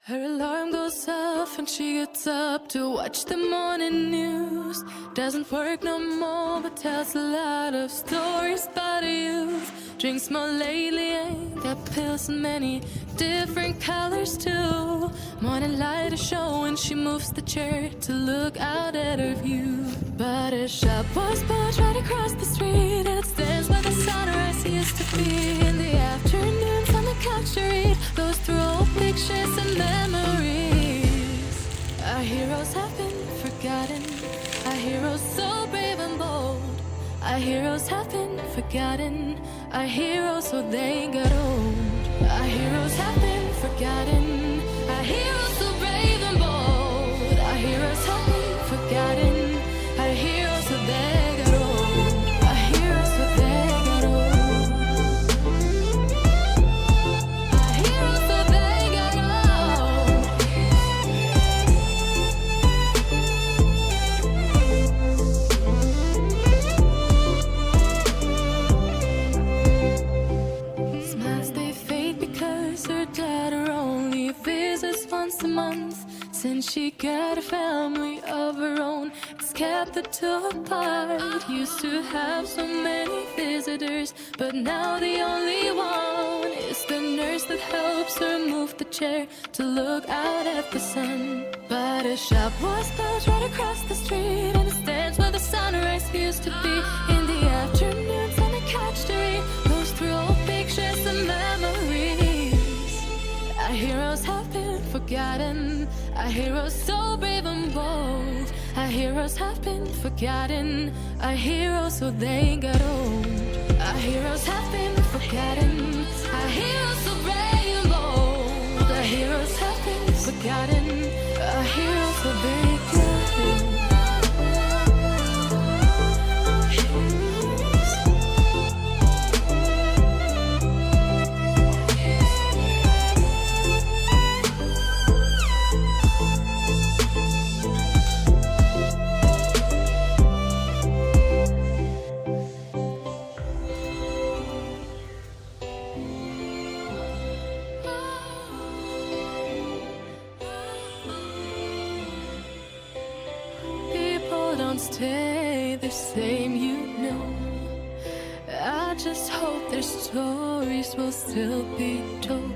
Her alarm goes off and she gets up to watch the morning news. Doesn't work no more but tells a lot of stories about her youth. Drinks more lately, ain't got pills in many different colors too. Morning light is showing, she moves the chair to look out at her view. But her shop was built right across the street, and it stands where the sunrise used to be. In the afternoons on the couch to read, goes through old pictures and memories. Our heroes have been forgotten, our heroes so brave and bold. Our heroes have been forgotten, our heroes so they got old. Our heroes have been forgotten, our heroes so brave and bold. Our heroes have been forgotten, our heroes so they got old. Our heroes so they got old. Our heroes so they got old. Smiles they fade because her daughter only visits once a month. Since she got a family of her own, it's kept the two apart. Used to have so many visitors, but now the only one is the nurse that helps her move the chair to look out at the sun. But her shop was built right across the street, and it stands where the sunrise used to be. In the afternoons on the couch to read, goes through old pictures and memories. Our heroes have been forgotten, our heroes so brave and bold. Our heroes have been forgotten, our heroes so they got old. Our heroes have been forgotten, our heroes so brave and bold. Our heroes have been forgotten, our heroes so they got old. Don't stay the same, you know. I just hope their stories will still be told.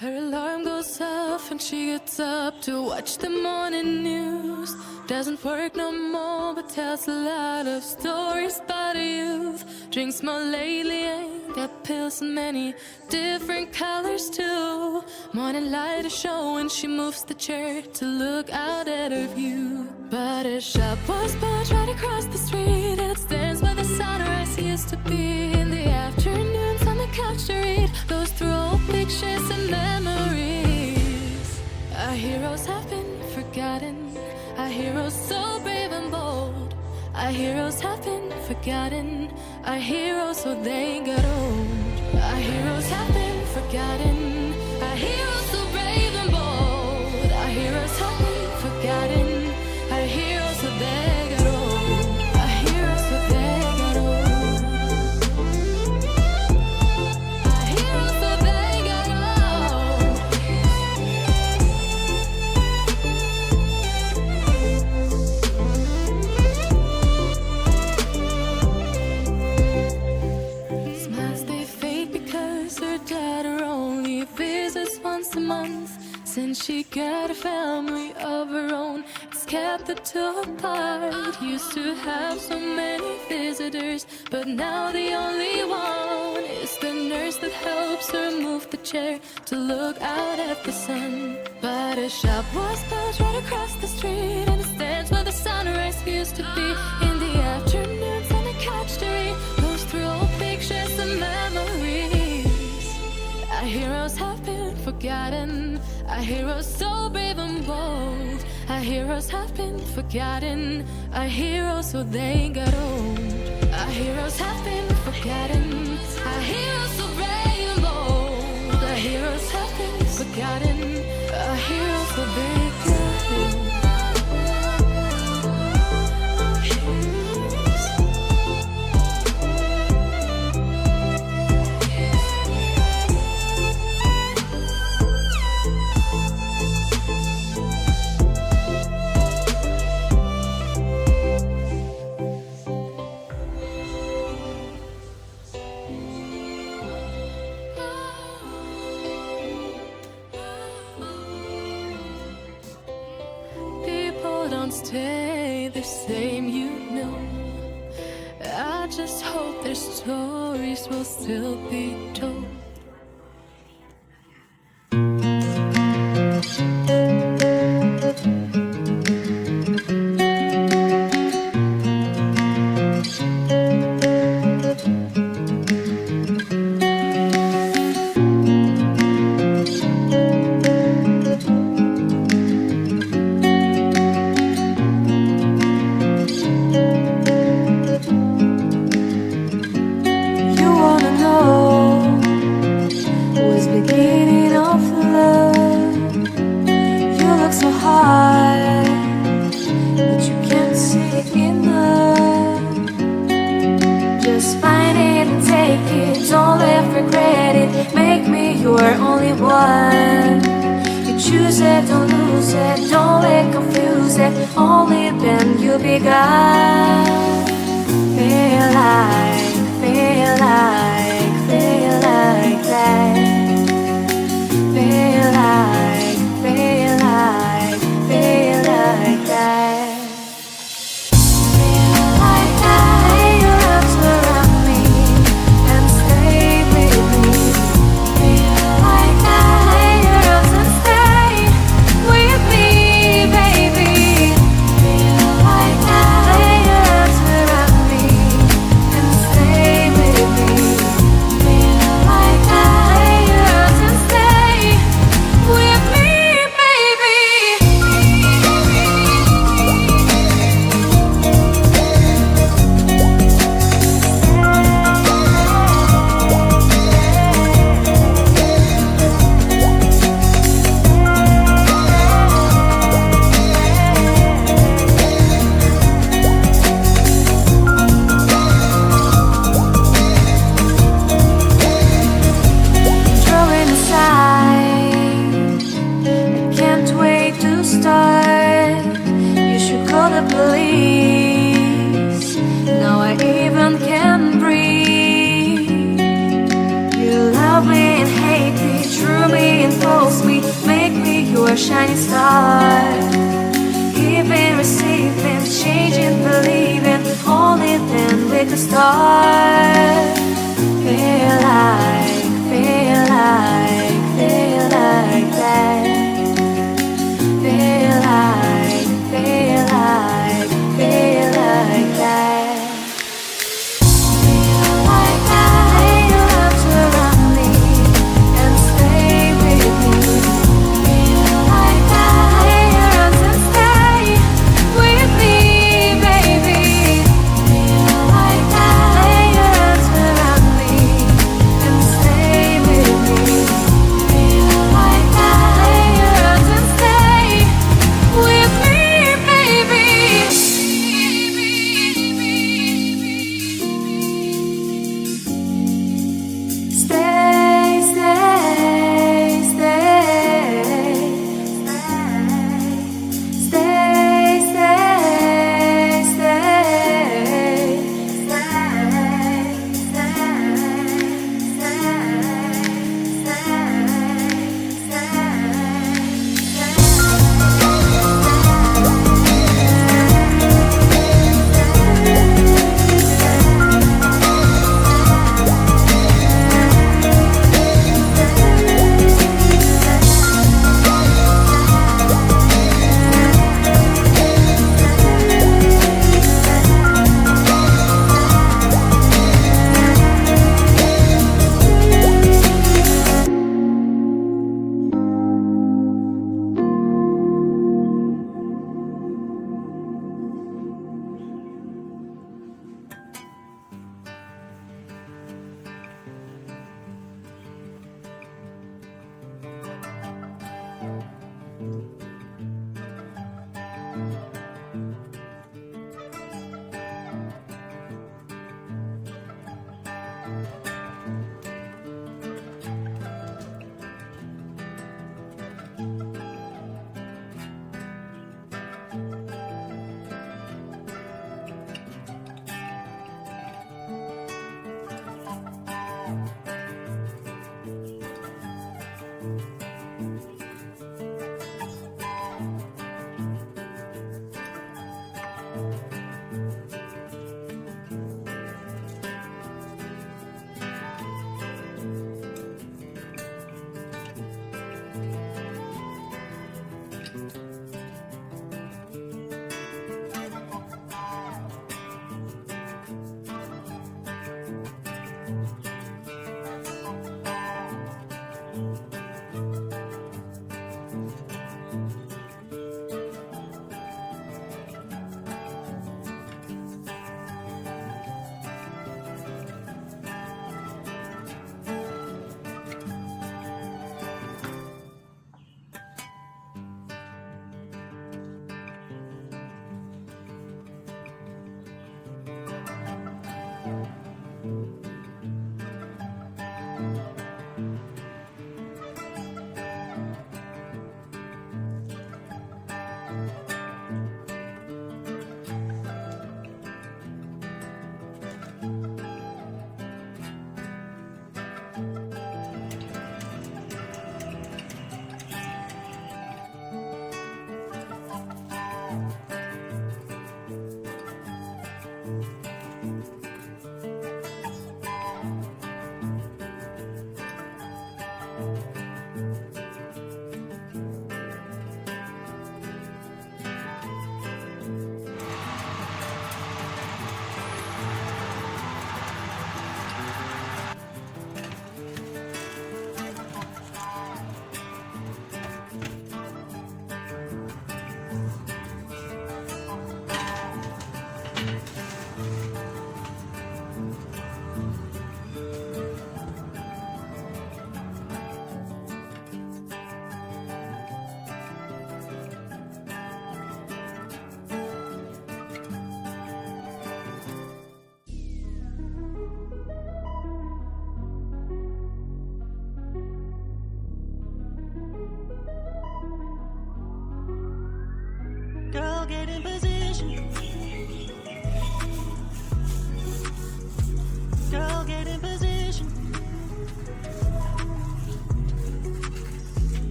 Her alarm goes off and she gets up to watch the morning news. Doesn't work no more but tells a lot of stories about her youth. Drinks more lately, ain't got pills in many different colors too. Morning light is showing, she moves the chair to look out at her view. But her shop was built right across the street, and it stands where the sunrise used to be. In the afternoons on the couch to read, goes through old pictures and memories. Our heroes have been forgotten, our heroes so brave and bold. Our heroes have been forgotten, our heroes so they got old. Our heroes have been forgotten, our heroes so brave and bold. Our heroes have been forgotten, our heroes so they got old. Our heroes so they got old. Our heroes so they got old. Smiles they fade because her daughter only visits once a month. Since she got a family of her own, it's kept the two apart. Used to have so many visitors, but now the only one is the nurse that helps her move the chair to look out at the sun. But her shop was built right across the street, and it stands where the sunrise used to be. In the afternoons on the couch to read, goes through old pictures and memories. Our heroes have been forgotten, our heroes so brave and bold. Our heroes have been forgotten, our heroes so they got old. Our heroes have been forgotten, our heroes so brave and bold. Our heroes have been forgotten, our heroes so they got old. stay the same, you know. I just hope their stories will still be told. With me.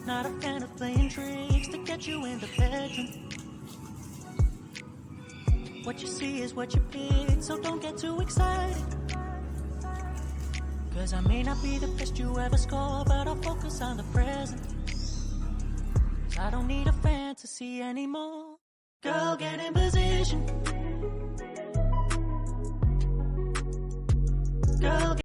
Not a fan of playing tricks to get you in the bedroom. What you see is what you pick, so don't get too excited. Cause I may not be the best you ever score, but I'll focus on the present. I don't need a fantasy anymore. Girl, get in position. Girl,